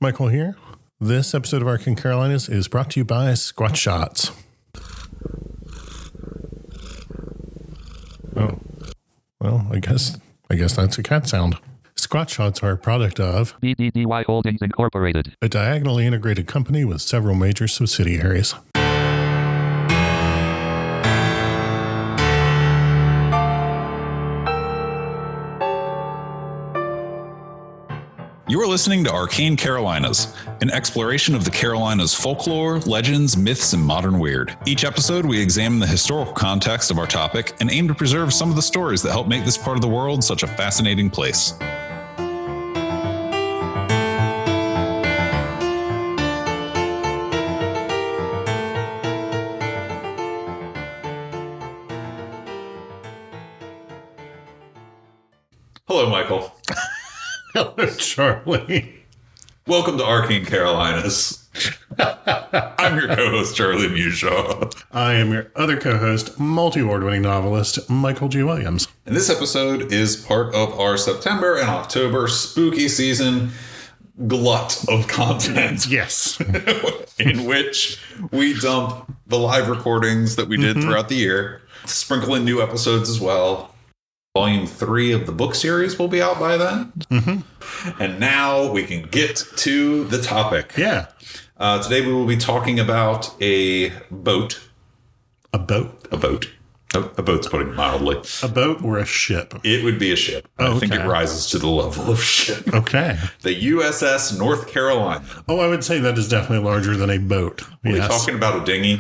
Michael here. This episode of Arcane Carolinas is brought to you by Squatch Shots. Oh, well, I guess that's a cat sound. Squatch Shots are a product of BDDY Holdings Incorporated, a diagonally integrated company with several major subsidiaries. You are listening to Arcane Carolinas, an exploration of the Carolinas' folklore, legends, myths, and modern weird. Each episode, we examine the historical context of our topic and aim to preserve some of the stories that help make this part of the world such a fascinating place. Hello, Michael. Hello, Charlie. Welcome to Arcane Carolinas. I'm your co-host, Charlie Mushaw. I am your other co-host, multi-award-winning novelist, Michael G. Williams. And this episode is part of our September and October spooky season glut of content. Yes. In which we dump the live recordings that we did throughout the year, sprinkle in new episodes as well. Volume 3 of the book series will be out by then. Mm-hmm. And now we can get to the topic. Yeah. Today we will be talking about a boat. A boat? A boat. A boat's putting it mildly. A boat or a ship? It would be a ship. I think it rises to the level of ship. Okay. The USS North Carolina. Oh, I would say that is definitely larger than a boat. Are we talking about a dinghy?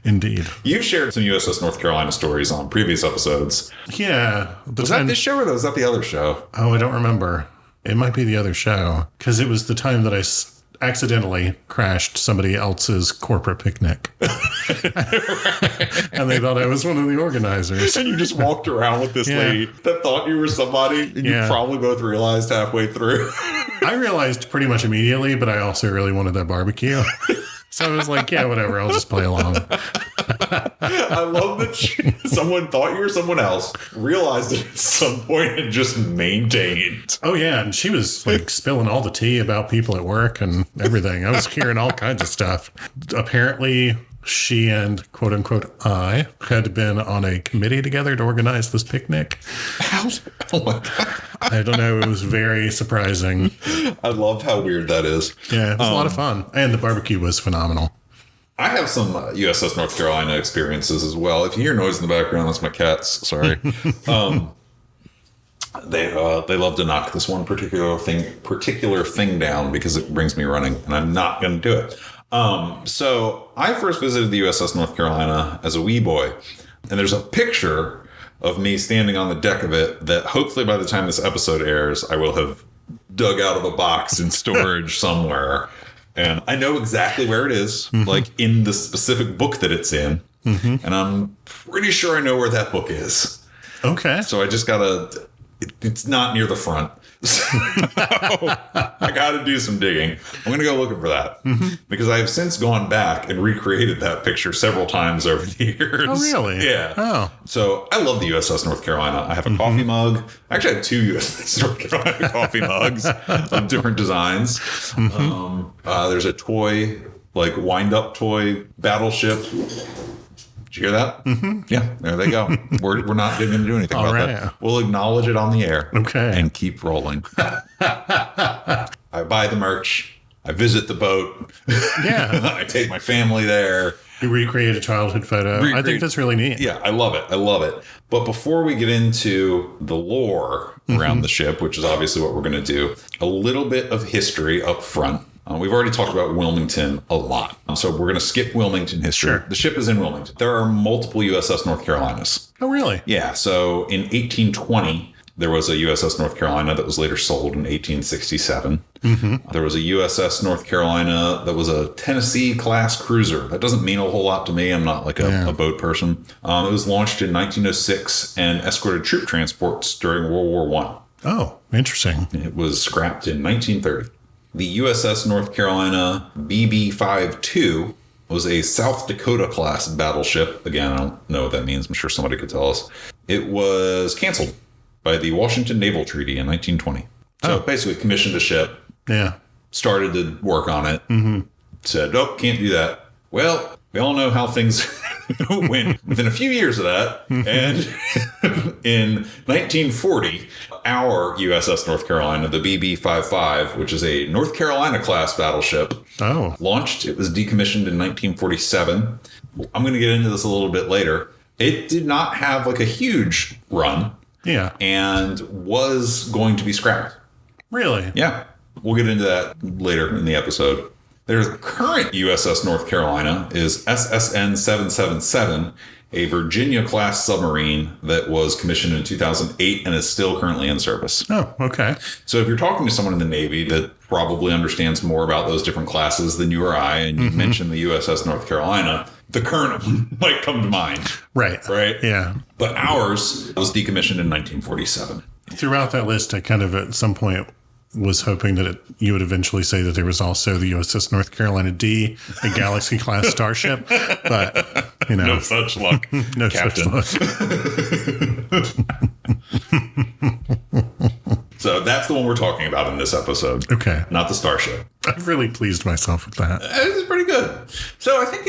Indeed. You've shared some USS North Carolina stories on previous episodes. Yeah. Was that this show or was that the other show? Oh, I don't remember. It might be the other show because it was the time that I accidentally crashed somebody else's corporate picnic. And they thought I was one of the organizers. And you just walked around with this lady that thought you were somebody, and you probably both realized halfway through. I realized pretty much immediately, but I also really wanted that barbecue. So I was like, yeah, whatever. I'll just play along. I love that someone thought you were someone else, realized it at some point, and just maintained. Oh, yeah. And she was like spilling all the tea about people at work and everything. I was hearing all kinds of stuff. Apparently, she and quote unquote I had been on a committee together to organize this picnic. Oh my God. I don't know. It was very surprising. I love how weird that is. Yeah, it was a lot of fun. And the barbecue was phenomenal. I have some USS North Carolina experiences as well. If you hear noise in the background, that's my cats. Sorry. They love to knock this one particular thing down because it brings me running, and I'm not going to do it. So I first visited the USS North Carolina as a wee boy, and there's a picture of me standing on the deck of it that hopefully by the time this episode airs, I will have dug out of a box in storage somewhere. And I know exactly where it is, like in the specific book that it's in. Mm-hmm. And I'm pretty sure I know where that book is. Okay. So I just gotta, it's not near the front. So I got to do some digging. I'm going to go looking for that because I have since gone back and recreated that picture several times over the years. Oh, really? Yeah. Oh. So I love the USS North Carolina. I have a coffee mug. Actually, I have 2 USS North Carolina coffee mugs of different designs. There's a toy, like wind-up toy battleship. Did you hear that? Mm-hmm. Yeah, there they go. We're not going to do anything about that. We'll acknowledge it on the air. Okay. And keep rolling. I buy the merch. I visit the boat. Yeah. I take my family there. You recreate a childhood photo. I think that's really neat. Yeah, I love it. I love it. But before we get into the lore around the ship, which is obviously what we're going to do, a little bit of history up front. We've already talked about Wilmington a lot. So we're going to skip Wilmington history. Sure. The ship is in Wilmington. There are multiple USS North Carolinas. Oh, really? Yeah. So in 1820, there was a USS North Carolina that was later sold in 1867. Mm-hmm. There was a USS North Carolina that was a Tennessee-class cruiser. That doesn't mean a whole lot to me. I'm not like a boat person. It was launched in 1906 and escorted troop transports during World War I. Oh, interesting. It was scrapped in 1930. The USS North Carolina BB-52 was a South Dakota class battleship. Again, I don't know what that means. I'm sure somebody could tell us. It was canceled by the Washington Naval Treaty in 1920. So basically commissioned a ship, started to work on it, said, oh, can't do that. Well, we all know how things went within a few years of that. And in 1940, our USS North Carolina, the BB-55, which is a North Carolina class battleship, launched. It was decommissioned in 1947. I'm going to get into this a little bit later. It did not have like a huge run. Yeah. And was going to be scrapped. Really? Yeah. We'll get into that later in the episode. Their current USS North Carolina is SSN 777, a Virginia-class submarine that was commissioned in 2008 and is still currently in service. Oh, okay. So if you're talking to someone in the Navy that probably understands more about those different classes than you or I, and you mention the USS North Carolina, the current one might come to mind. Right. Yeah. But ours was decommissioned in 1947. Throughout that list, I kind of at some point was hoping that you would eventually say that there was also the USS North Carolina D, a Galaxy-class starship, but, No such luck, no Captain. such luck. So that's the one we're talking about in this episode. Okay. Not the starship. I've really pleased myself with that. This is pretty good. So I think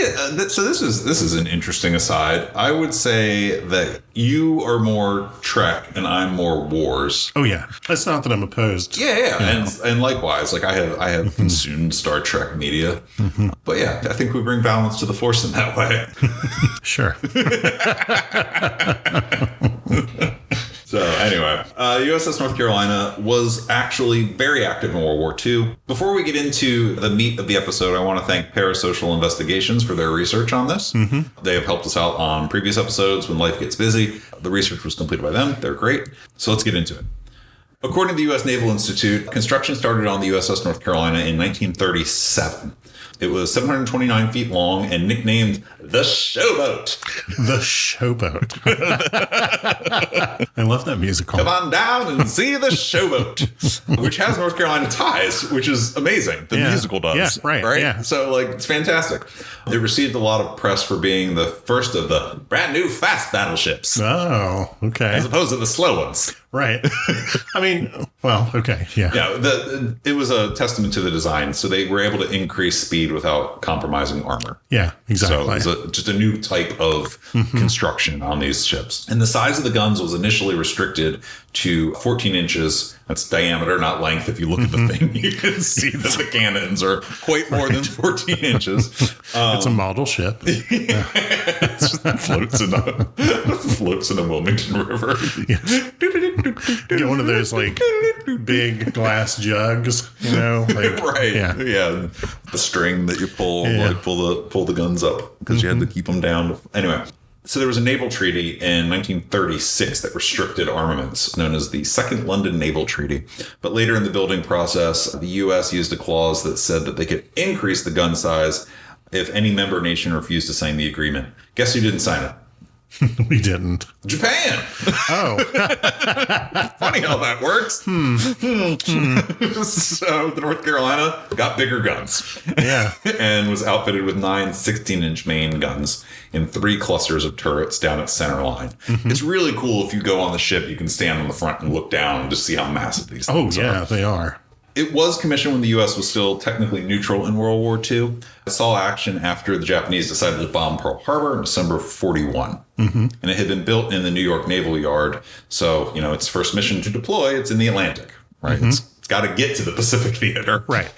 so. This is an interesting aside. I would say that you are more Trek and I'm more Wars. Oh yeah, it's not that I'm opposed. Yeah. And likewise, like I have consumed Star Trek media, but yeah, I think we bring balance to the Force in that way. Sure. So anyway, USS North Carolina was actually very active in World War II. Before we get into the meat of the episode, I want to thank Parasocial Investigations for their research on this. They have helped us out on previous episodes when life gets busy. The research was completed by them. They're great. So let's get into it. According to the U.S. Naval Institute, construction started on the USS North Carolina in 1937. It was 729 feet long and nicknamed the Showboat. The Showboat. I love that musical. Come on down and see the Showboat, which has North Carolina ties, which is amazing. The musical does. Yeah, right. Yeah. So, it's fantastic. It received a lot of press for being the first of the brand new fast battleships. Oh, okay. As opposed to the slow ones. Right. I mean, well, okay. Yeah. Yeah. It was a testament to the design. So they were able to increase speed without compromising armor. Yeah, exactly. So it's just a new type of construction on these ships. And the size of the guns was initially restricted to 14 inches. That's diameter, not length. If you look at the thing, you can see that the cannons are quite more than 14 inches. It's a model ship. It just floats in a Wilmington River. Get one of those big glass jugs, right? Yeah. The string that you pull, pull the guns up because you had to keep them down. Anyway, so there was a naval treaty in 1936 that restricted armaments, known as the Second London Naval Treaty. But later in the building process, the U.S. used a clause that said that they could increase the gun size if any member nation refused to sign the agreement. Guess who didn't sign it? We didn't. Japan. Oh. Funny how that works. So the North Carolina got bigger guns. Yeah. And was outfitted with 9 16-inch main guns in 3 clusters of turrets down its center line. It's really cool. If you go on the ship, you can stand on the front and look down and just see how massive these things are. Oh, yeah, they are. It was commissioned when the U.S. was still technically neutral in World War II. It saw action after the Japanese decided to bomb Pearl Harbor in December of 1941. And it had been built in the New York Naval Yard. So, its first mission to deploy, it's in the Atlantic, right? It's got to get to the Pacific Theater. Right.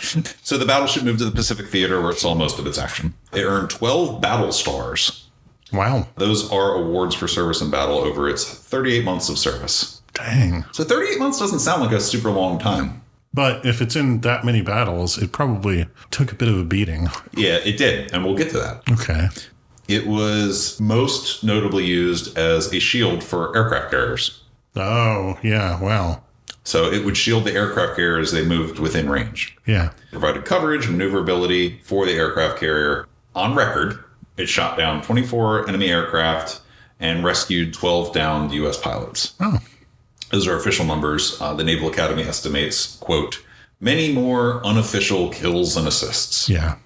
So the battleship moved to the Pacific Theater where it saw most of its action. It earned 12 battle stars. Wow. Those are awards for service in battle over its 38 months of service. Dang. So 38 months doesn't sound like a super long time. But if it's in that many battles, it probably took a bit of a beating. Yeah, it did. And we'll get to that. Okay. It was most notably used as a shield for aircraft carriers. Oh, yeah. Wow. So it would shield the aircraft carrier as they moved within range. Yeah. Provided coverage, maneuverability for the aircraft carrier. On record, it shot down 24 enemy aircraft and rescued 12 downed U.S. pilots. Oh. Those are official numbers. The Naval Academy estimates, quote, many more unofficial kills and assists. Yeah.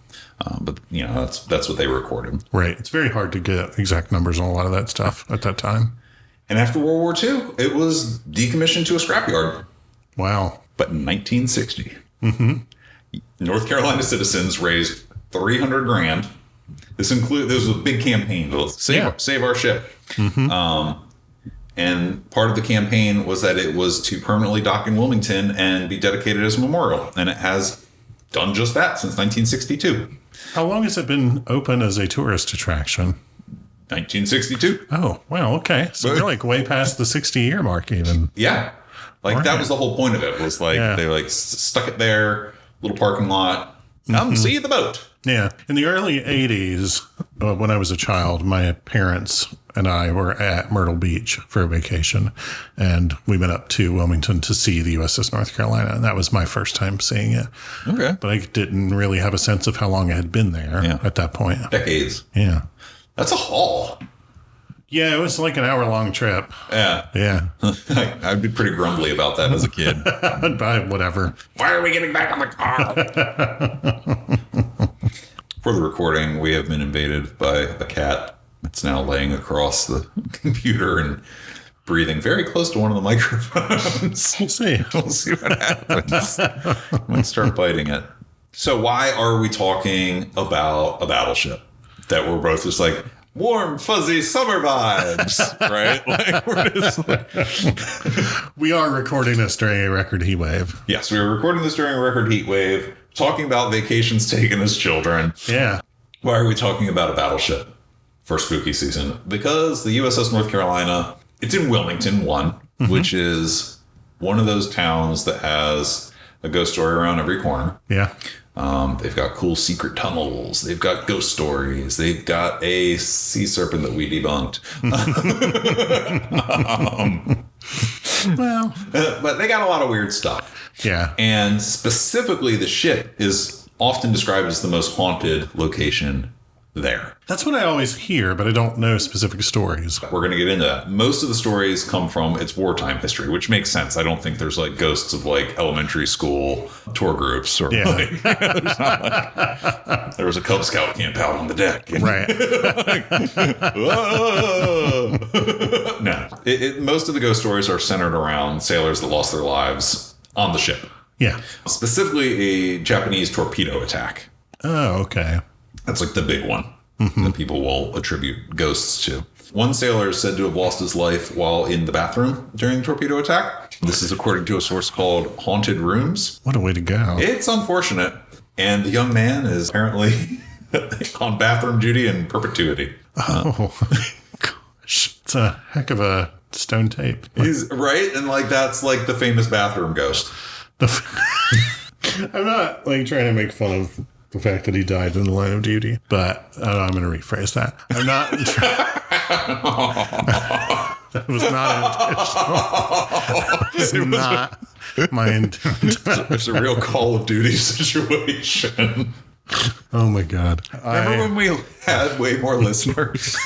But, that's what they recorded. Right. It's very hard to get exact numbers on a lot of that stuff at that time. And after World War II, it was decommissioned to a scrapyard. Wow. But in 1960, North Carolina citizens raised $300,000. This was a big campaign to save our ship. And part of the campaign was that it was to permanently dock in Wilmington and be dedicated as a memorial. And it has done just that since 1962. How long has it been open as a tourist attraction? 1962. Oh, wow. Okay. So we're like way past the 60-year mark even. Yeah. Like that was the whole point of it, was like they like stuck it there, little parking lot. Come see the boat. Yeah. In the early 80s, when I was a child, my parents and I were at Myrtle Beach for a vacation, and we went up to Wilmington to see the USS North Carolina, and that was my first time seeing it. Okay. But I didn't really have a sense of how long it had been there at that point. Decades. Yeah. That's a haul. Yeah, it was like an hour-long trip. Yeah. Yeah. I'd be pretty grumbly about that as a kid. Whatever. Why are we getting back on the car? For the recording, we have been invaded by a cat. It's now laying across the computer and breathing very close to one of the microphones. We'll see. We'll see what happens. I might start biting it. So why are we talking about a battleship that we're both just like, warm, fuzzy summer vibes, right? Like, we're just like... We are recording this during a record heat wave. Yes, we were recording this during a record heat wave, talking about vacations taken as children. Yeah. Why are we talking about a battleship for spooky season? Because the USS North Carolina, it's in Wilmington, which is one of those towns that has a ghost story around every corner. Yeah. They've got cool secret tunnels. They've got ghost stories. They've got a sea serpent that we debunked. Well, but they got a lot of weird stuff. Yeah. And specifically, the ship is often described as the most haunted location there. That's what I always hear, but I don't know specific stories. We're going to get into that. Most of the stories come from its wartime history, which makes sense. I don't think there's like ghosts of like elementary school tour groups or like, there was a Cub Scout camp out on the deck. Right. No. Most of the ghost stories are centered around sailors that lost their lives on the ship. Yeah. Specifically a Japanese torpedo attack. Oh, okay. That's like the big one that people will attribute ghosts to. One sailor is said to have lost his life while in the bathroom during the torpedo attack. This is according to a source called Haunted Rooms. What a way to go. It's unfortunate. And the young man is apparently on bathroom duty in perpetuity. Oh, gosh. It's a heck of a stone tape. He's right. And like, that's like the famous bathroom ghost. I'm not like trying to make fun of the fact that he died in the line of duty, but I'm going to rephrase that. I'm not. That was not intentional. That was not my intent. It's a real Call of Duty situation. Oh my God. Remember when we had way more listeners?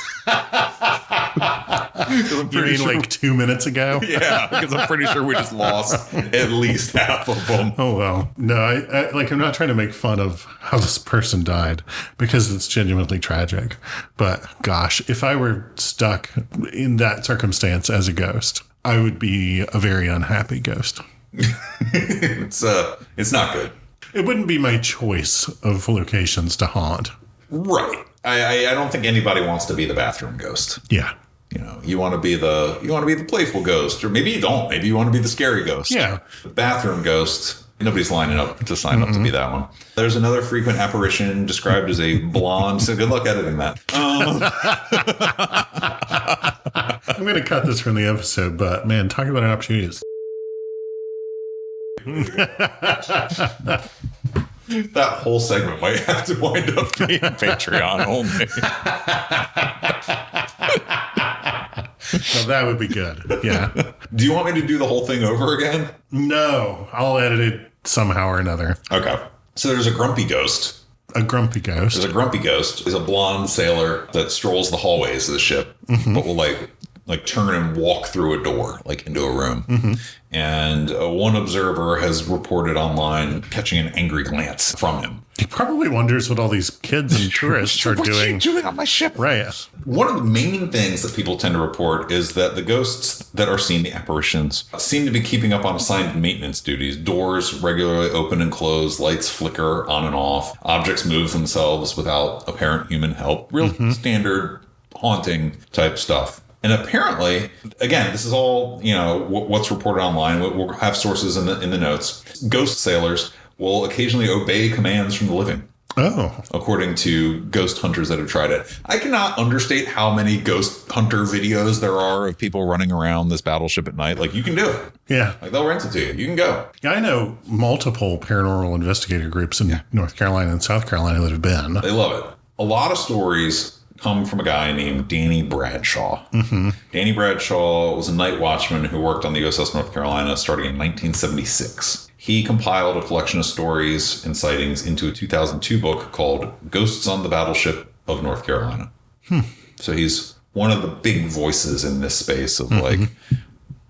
You mean like 2 minutes ago? Yeah, because I'm pretty sure we just lost at least half of them. Oh, well. No, I'm not trying to make fun of how this person died because it's genuinely tragic. But gosh, if I were stuck in that circumstance as a ghost, I would be a very unhappy ghost. It's not good. It wouldn't be my choice of locations to haunt. Right. I don't think anybody wants to be the bathroom ghost. Yeah. You know, you want to be the playful ghost, or maybe you don't. Maybe you want to be the scary ghost. Yeah. The bathroom ghost. Nobody's lining up to sign up to be that one. There's another frequent apparition described as a blonde. So good luck editing that. I'm going to cut this from the episode, but man, talk about an opportunity. That whole segment might have to wind up being Patreon only. Well, that would be good. Yeah. Do you want me to do the whole thing over again? No, I'll edit it somehow or another. Okay. So there's a grumpy ghost. A grumpy ghost. There's a grumpy ghost. There's a blonde sailor that strolls the hallways of the ship, but will like like turn and walk through a door, like into a room. And one observer has reported online catching an angry glance from him. He probably wonders what all these kids and tourists are What are doing. you doing on my ship? Right. One of the main things that people tend to report is that the ghosts that are seen, the apparitions, seem to be keeping up on assigned maintenance duties. Doors regularly open and close, lights flicker on and off, objects move themselves without apparent human help. Real standard haunting type stuff. And apparently, again, this is all, what's reported online. We'll have sources in the notes. Ghost sailors will occasionally obey commands from the living. Oh. According to ghost hunters that have tried it. I cannot understate how many ghost hunter videos there are of people running around this battleship at night. Like, you can do it. Yeah. Like, they'll rent it to you. You can go. Yeah, I know multiple paranormal investigator groups in North Carolina and South Carolina that have been. They love it. A lot of stories come from a guy named Danny Bradshaw. Danny Bradshaw was a night watchman who worked on the USS North Carolina starting in 1976. He compiled a collection of stories and sightings into a 2002 book called Ghosts on the Battleship of North Carolina. So he's one of the big voices in this space of like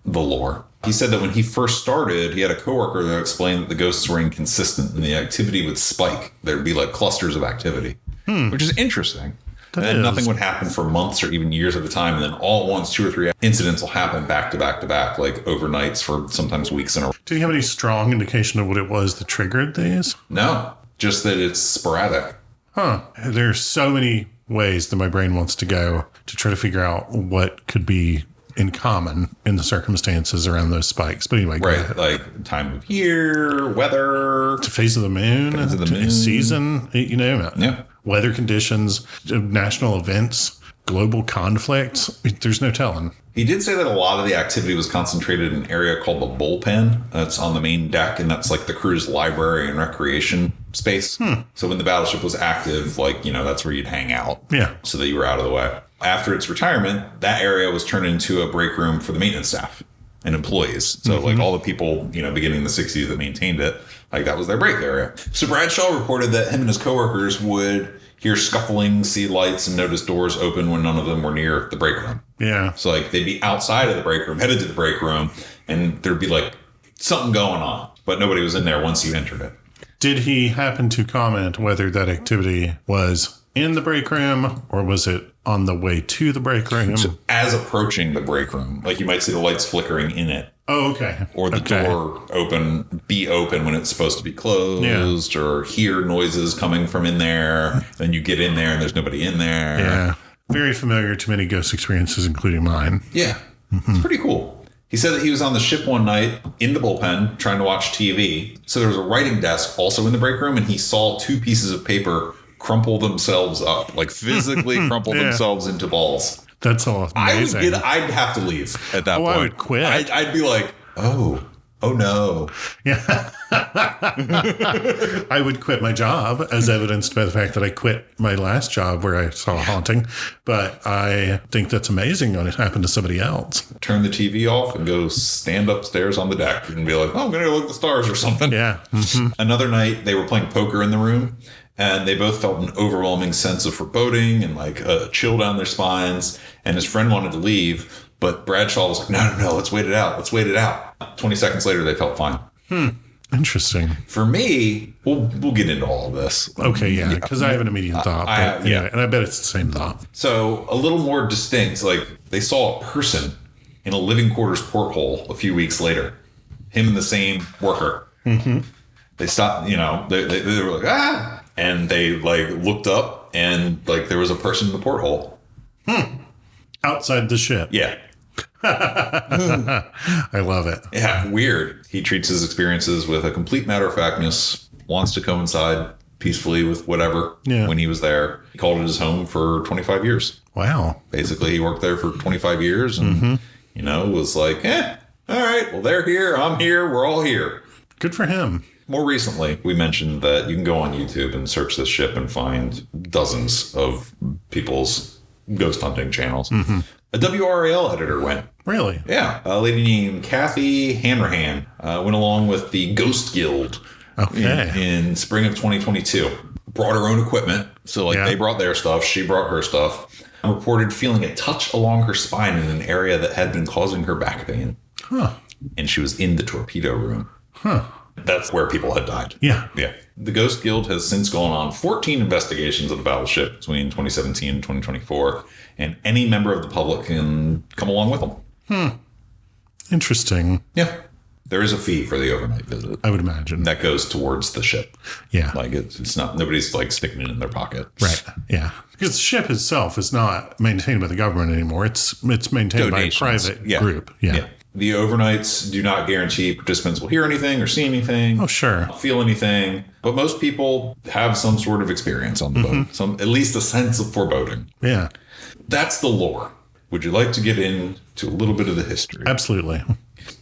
the lore. He said that when he first started, he had a coworker that explained that the ghosts were inconsistent and the activity would spike. There'd be like clusters of activity, which is interesting. And nothing would happen for months or even years at a time. And then all at once, 2 or 3 incidents will happen back to back to back, like overnights for sometimes weeks in a row. Did you have any strong indication of what it was that triggered these? No, just that it's sporadic. There's so many ways that my brain wants to go to try to figure out what could be in common in the circumstances around those spikes. But anyway, go ahead. Like time of year, weather, To phase of the moon, to season, Yeah. weather conditions, national events, global conflicts. There's no telling. He did say that a lot of the activity was concentrated in an area called the bullpen. That's on the main deck, and that's like the crew's library and recreation space. So when the battleship was active, that's where you'd hang out. Yeah. So that you were out of the way. After its retirement, that area was turned into a break room for the maintenance staff and employees. So like all the people, beginning in the 60s that maintained it, like that was their break area. So Bradshaw reported that him and his coworkers would hear scuffling, see lights, and notice doors open when none of them were near the break room. Yeah. So like they'd be outside of the break room, headed to the break room, and there'd be like something going on, but nobody was in there once you entered it. Did he happen to comment whether that activity was in the break room or was it on the way to the break room? So as approaching the break room, like you might see the lights flickering in it. Oh, okay. Or the door be open when it's supposed to be closed, or hear noises coming from in there. Then you get in there and there's nobody in there. Yeah. Very familiar to many ghost experiences, including mine. Yeah. It's pretty cool. He said that he was on the ship one night in the bullpen trying to watch TV. So there was a writing desk also in the break room, and he saw 2 pieces of paper crumple themselves up, like physically crumple themselves into balls. That's all amazing. I'd have to leave at that point. I would quit. I'd be like, oh no. Yeah. I would quit my job, as evidenced by the fact that I quit my last job where I saw a haunting. But I think that's amazing when it happened to somebody else. Turn the TV off and go stand upstairs on the deck and be like, oh, I'm going to go look at the stars or something. Yeah. Another night, they were playing poker in the room, and they both felt an overwhelming sense of foreboding and like a chill down their spines. And his friend wanted to leave, but Bradshaw was like, no, let's wait it out. Let's wait it out. 20 seconds later, they felt fine. Interesting. For me, we'll get into all of this. Okay, yeah, because I have an immediate thought. And I bet it's the same thought. So a little more distinct, like they saw a person in a living quarters porthole a few weeks later. Him and the same worker. They stopped, they were like, ah! And they like looked up and like there was a person in the porthole. Outside the ship. Yeah. I love it. Yeah, weird. He treats his experiences with a complete matter-of-factness, wants to coincide peacefully with whatever when he was there. He called it his home for 25 years. Wow. Basically, he worked there for 25 years and, was like, all right, well, they're here, I'm here, we're all here. Good for him. More recently, we mentioned that you can go on YouTube and search this ship and find dozens of people's ghost hunting channels. A WRAL editor went. Really? Yeah. A lady named Kathy Hanrahan went along with the Ghost Guild in spring of 2022. Brought her own equipment. So, they brought their stuff. She brought her stuff. and reported feeling a touch along her spine in an area that had been causing her back pain. Huh. And she was in the torpedo room. Huh. That's where people had died. Yeah. Yeah. The Ghost Guild has since gone on 14 investigations of the battleship between 2017 and 2024, and any member of the public can come along with them. Interesting. Yeah. There is a fee for the overnight visit. I would imagine. That goes towards the ship. Yeah. Like it's not, nobody's like sticking it in their pocket. Right. Yeah. Because the ship itself is not maintained by the government anymore. It's maintained Donations. by a private Yeah. group. Yeah. Yeah. The overnights do not guarantee participants will hear anything or see anything. Oh, sure. Feel anything. But most people have some sort of experience on the boat. At least a sense of foreboding. Yeah. That's the lore. Would you like to get into a little bit of the history? Absolutely.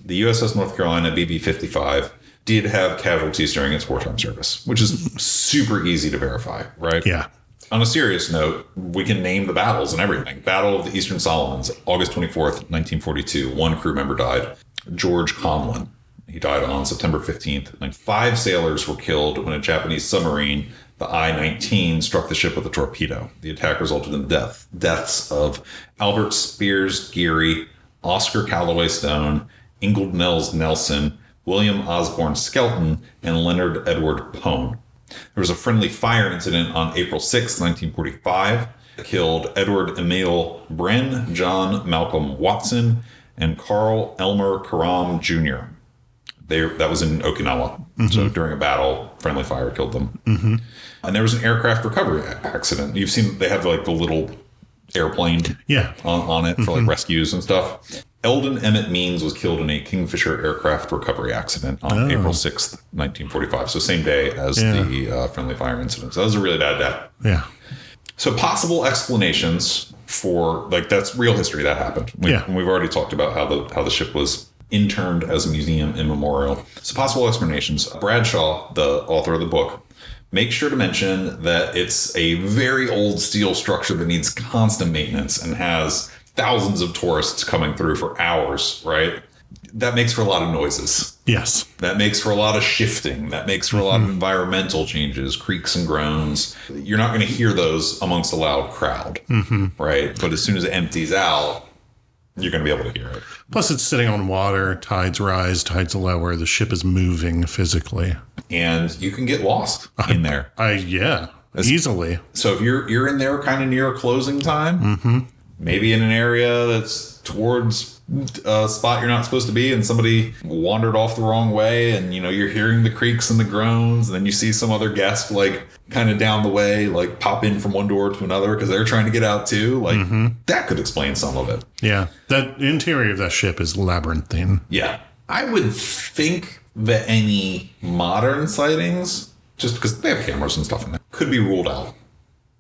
The USS North Carolina BB-55 did have casualties during its wartime service, which is super easy to verify, right? Yeah. On a serious note, we can name the battles and everything. Battle of the Eastern Solomons, August 24th, 1942. One crew member died, George Conlon. He died on September 15th. And 5 sailors were killed when a Japanese submarine, the I-19, struck the ship with a torpedo. The attack resulted in deaths of Albert Spears Geary, Oscar Calloway Stone, Ingold Nels Nelson, William Osborne Skelton, and Leonard Edward Pone. There was a friendly fire incident on April 6, 1945. It killed Edward Emil Bren, John Malcolm Watson, and Carl Elmer Karam Jr. That was in Okinawa. So during a battle, friendly fire killed them. And there was an aircraft recovery accident. You've seen, they have like the little airplane on it for like rescues and stuff. Eldon Emmett Means was killed in a Kingfisher aircraft recovery accident on April 6th, 1945. So same day as the friendly fire incident. So that was a really bad day. Yeah. So possible explanations for, like, that's real history that happened. We've already talked about how the ship was interned as a museum and memorial. So possible explanations. Bradshaw, the author of the book, make sure to mention that it's a very old steel structure that needs constant maintenance and has thousands of tourists coming through for hours, right? That makes for a lot of noises. Yes. That makes for a lot of shifting. That makes for a lot of environmental changes, creaks and groans. You're not going to hear those amongst a loud crowd, right? But as soon as it empties out, you're going to be able to hear it. Plus, it's sitting on water. Tides rise, tides lower. The ship is moving physically. And you can get lost in there. Easily. So if you're in there kind of near a closing time, maybe in an area that's towards a spot you're not supposed to be, and somebody wandered off the wrong way, and you're hearing the creaks and the groans, and then you see some other guest like kind of down the way, like pop in from one door to another because they're trying to get out too. Like that could explain some of it. Yeah. That interior of that ship is labyrinthine. Yeah. I would think that any modern sightings, just because they have cameras and stuff in there, could be ruled out.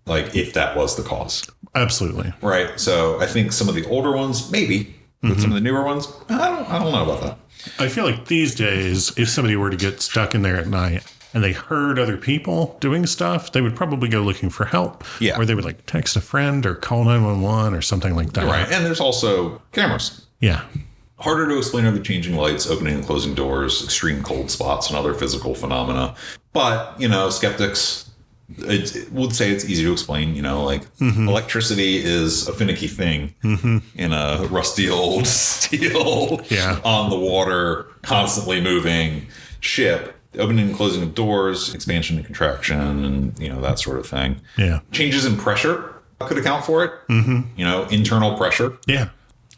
Like if that was the cause. Absolutely. Right. So I think some of the older ones, maybe, but some of the newer ones, I don't know about that. I feel like these days, if somebody were to get stuck in there at night and they heard other people doing stuff, they would probably go looking for help. Yeah. Or they would like text a friend or call 911 or something like that. Right. And there's also cameras. Yeah. Harder to explain are the changing lights, opening and closing doors, extreme cold spots, and other physical phenomena. But, skeptics would say it's easy to explain, like electricity is a finicky thing in a rusty old steel on the water, constantly moving ship. Opening and closing of doors, expansion and contraction, and, that sort of thing. Yeah. Changes in pressure could account for it. Internal pressure. Yeah.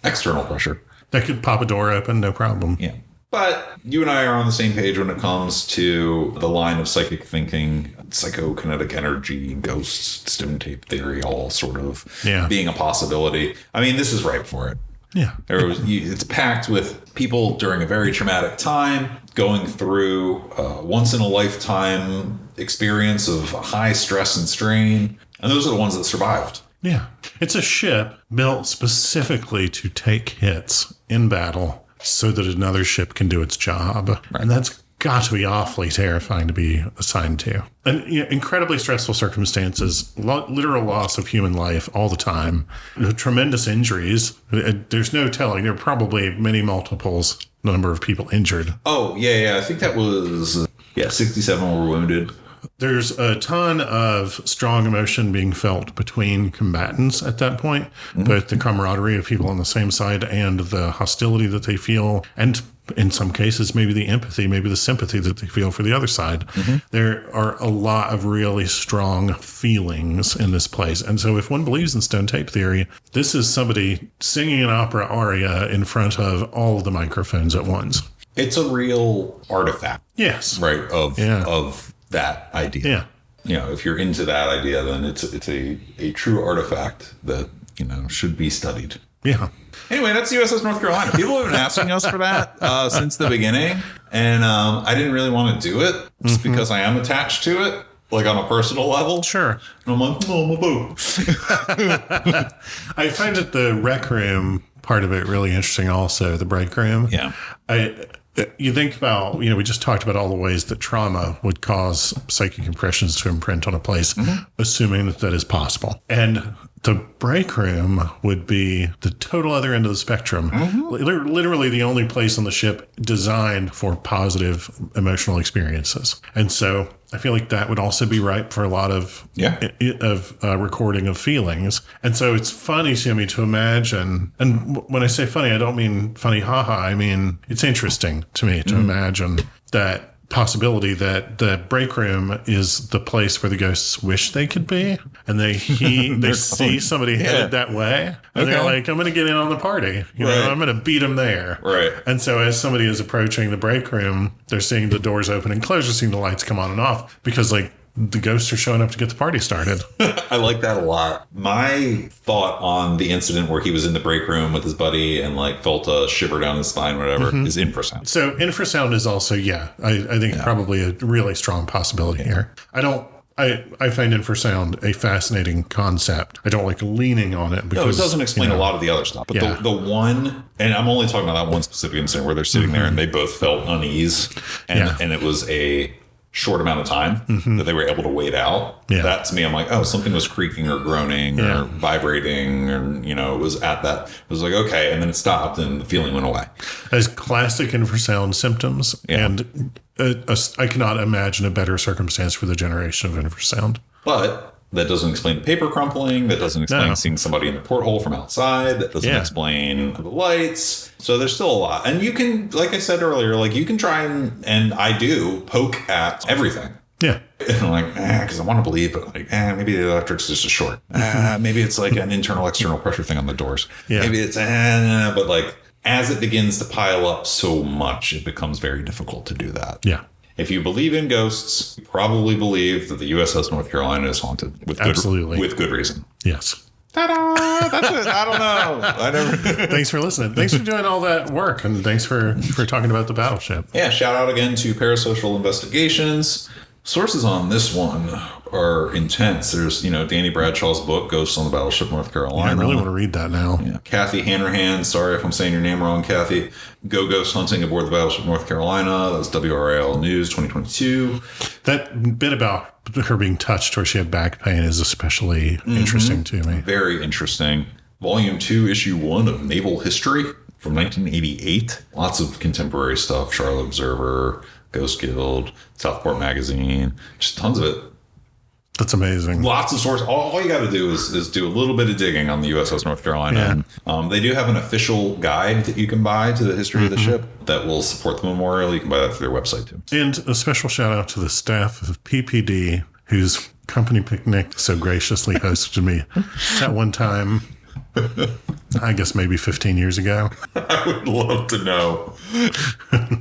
External pressure. That could pop a door open, no problem. Yeah. But you and I are on the same page when it comes to the line of psychic thinking, psychokinetic energy, ghosts, stone tape theory, all sort of being a possibility. I mean, this is ripe for it. Yeah. It's packed with people during a very traumatic time, going through once in a lifetime experience of high stress and strain. And those are the ones that survived. Yeah. It's a ship built specifically to take hits in battle so that another ship can do its job. Right. And that's got to be awfully terrifying to be assigned to. And incredibly stressful circumstances, literal loss of human life all the time, tremendous injuries. There's no telling. There are probably many multiples number of people injured. Oh, yeah. I think that was, 67 were wounded. There's a ton of strong emotion being felt between combatants at that point, both the camaraderie of people on the same side and the hostility that they feel, and in some cases, maybe the empathy, maybe the sympathy that they feel for the other side. There are a lot of really strong feelings in this place. And so if one believes in stone tape theory, this is somebody singing an opera aria in front of all of the microphones at once. It's a real artifact. Yes. Right. Of that idea. Yeah. You know, if you're into that idea, then it's a true artifact that, you know, should be studied. Yeah. Anyway, that's USS North Carolina. People have been asking us for that since the beginning. And I didn't really want to do it just because I am attached to it, like on a personal level. Sure. And I'm like, no, my boo. I find that the rec room part of it really interesting also, the break room. Yeah. You think about, we just talked about all the ways that trauma would cause psychic impressions to imprint on a place, assuming that that is possible. And the break room would be the total other end of the spectrum. Literally the only place on the ship designed for positive emotional experiences. And so I feel like that would also be ripe for a lot of recording of feelings. And so it's funny to me to imagine, and when I say funny, I don't mean funny haha. I mean, it's interesting to me to imagine that possibility that the break room is the place where the ghosts wish they could be, and they see somebody headed that way, and they're like, I'm going to get in on the party. You know, I'm going to beat them there. Right. And so as somebody is approaching the break room, they're seeing the doors open and close, they're seeing the lights come on and off, because like the ghosts are showing up to get the party started. I like that a lot. My thought on the incident where he was in the break room with his buddy and like felt a shiver down his spine, whatever, is infrasound. So infrasound is also, I think probably a really strong possibility here. I find infrasound a fascinating concept. I don't like leaning on it because it doesn't explain a lot of the other stuff. But the one, and I'm only talking about that one specific incident where they're sitting there and they both felt unease, and it was a short amount of time that they were able to wait out. That to me, I'm like, oh, something was creaking or groaning or vibrating, or it was at that. It was like, okay, and then it stopped and the feeling went away. As classic infrasound symptoms, and I cannot imagine a better circumstance for the generation of infrasound. But that doesn't explain the paper crumpling. That doesn't explain seeing somebody in the porthole from outside. That doesn't explain the lights. So there's still a lot. And you can, like I said earlier, like you can try and I do poke at everything. Yeah. And I'm like, because I want to believe, but like, maybe the electric's just a short. Maybe it's like an internal, external pressure thing on the doors. Maybe it's, but like as it begins to pile up so much, it becomes very difficult to do that. Yeah. If you believe in ghosts, you probably believe that the USS North Carolina is haunted with good reason. Yes. Ta-da! That's it. I don't know. Thanks for listening. Thanks for doing all that work, and thanks for talking about the battleship. Yeah, shout out again to Parasocial Investigations. Sources on this one are intense. There's, Danny Bradshaw's book, Ghosts on the Battleship North Carolina. I really want to read that now. Yeah. Kathy Hanrahan, sorry if I'm saying your name wrong, Kathy. Go Ghost Hunting Aboard the Battleship North Carolina. That was WRAL News 2022. That bit about her being touched where she had back pain is especially interesting to me. Very interesting. Volume 2, Issue 1 of Naval History from 1988. Lots of contemporary stuff. Charlotte Observer, Ghost Guild, Southport Magazine, just tons of it. That's amazing. Lots of sources. All you got to do is do a little bit of digging on the USS North Carolina. Yeah. They do have an official guide that you can buy to the history of the ship that will support the memorial. You can buy that through their website too. And a special shout out to the staff of PPD, whose company picnic so graciously hosted me at one time. I guess maybe 15 years ago. I would love to know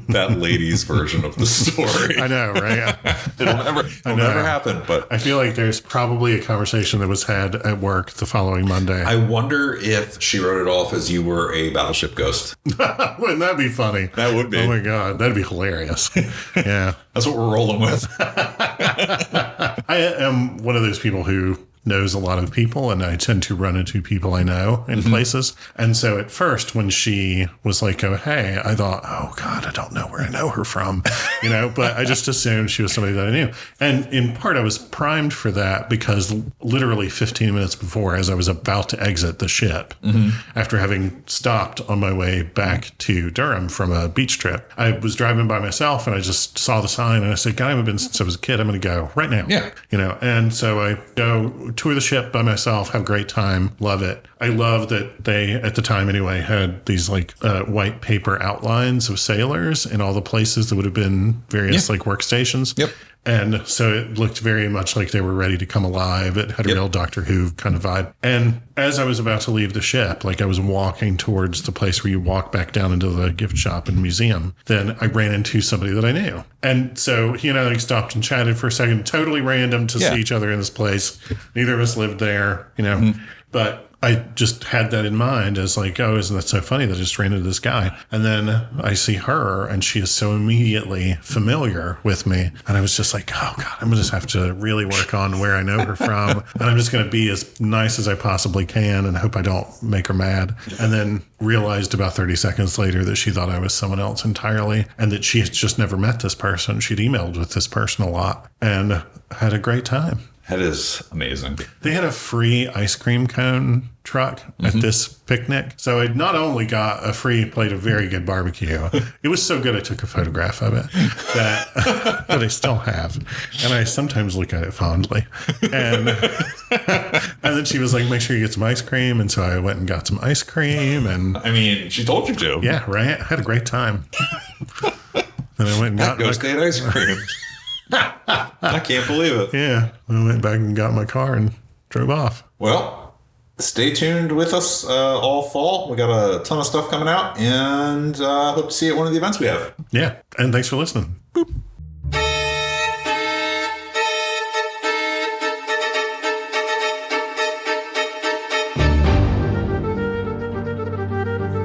that lady's version of the story. I know, right? It'll never happen. But I feel like there's probably a conversation that was had at work the following Monday. I wonder if she wrote it off as you were a battleship ghost. Wouldn't that be funny? That would be. Oh my God, that'd be hilarious. Yeah. That's what we're rolling with. I am one of those people who knows a lot of people, and I tend to run into people I know in places. And so at first, when she was like, oh, hey, I thought, oh God, I don't know where I know her from. but I just assumed she was somebody that I knew. And in part, I was primed for that because literally 15 minutes before, as I was about to exit the ship, after having stopped on my way back to Durham from a beach trip, I was driving by myself and I just saw the sign and I said, God, I haven't been since I was a kid. I'm going to go right now. Yeah. And so I go tour the ship by myself, have a great time, love it. I love that they, at the time anyway, had these like white paper outlines of sailors in all the places that would have been various like workstations. Yep. And so it looked very much like they were ready to come alive. It had a real Doctor Who kind of vibe. And as I was about to leave the ship, like I was walking towards the place where you walk back down into the gift shop and museum, then I ran into somebody that I knew. And so he and I stopped and chatted for a second, totally random to see each other in this place. Neither of us lived there, but I just had that in mind as like, oh, isn't that so funny that I just ran into this guy? And then I see her and she is so immediately familiar with me. And I was just like, oh God, I'm going to just have to really work on where I know her from. And I'm just going to be as nice as I possibly can and hope I don't make her mad. And then realized about 30 seconds later that she thought I was someone else entirely and that she had just never met this person. She'd emailed with this person a lot and had a great time. That is amazing. They had a free ice cream cone truck at this picnic. So I not only got a free plate of very good barbecue, it was so good I took a photograph of it that I still have. And I sometimes look at it fondly. And then she was like, make sure you get some ice cream. And so I went and got some ice cream. And I mean, she told you to. Yeah, right. I had a great time. Then I went and got Go State ice cream. I can't believe it. Yeah. I went back and got my car and drove off. Well, stay tuned with us all fall. We got a ton of stuff coming out and hope to see you at one of the events we have. Yeah. And thanks for listening. Boop.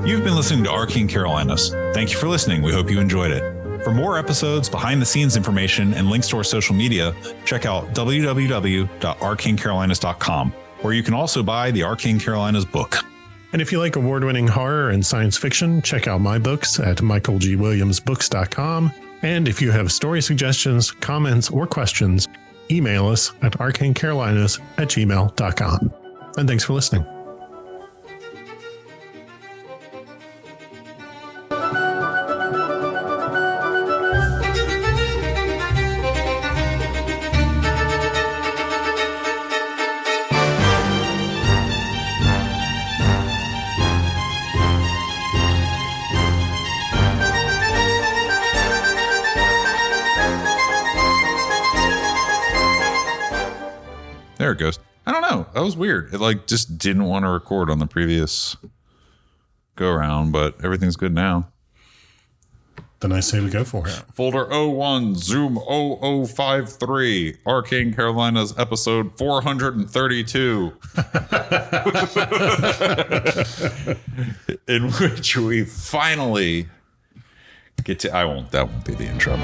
You've been listening to Arcane Carolinas. Thank you for listening. We hope you enjoyed it. For more episodes, behind-the-scenes information, and links to our social media, check out www.arcanecarolinas.com, where you can also buy the Arcane Carolinas book. And if you like award-winning horror and science fiction, check out my books at michaelgwilliamsbooks.com. And if you have story suggestions, comments, or questions, email us at arcanecarolinas@gmail.com. And thanks for listening. There it goes. I don't know. That was weird. It like just didn't want to record on the previous go around, but everything's good now. Then I say we go for it. Folder 01, Zoom 0053, Arcane Carolinas episode 432. In which we finally get to, that won't be the intro.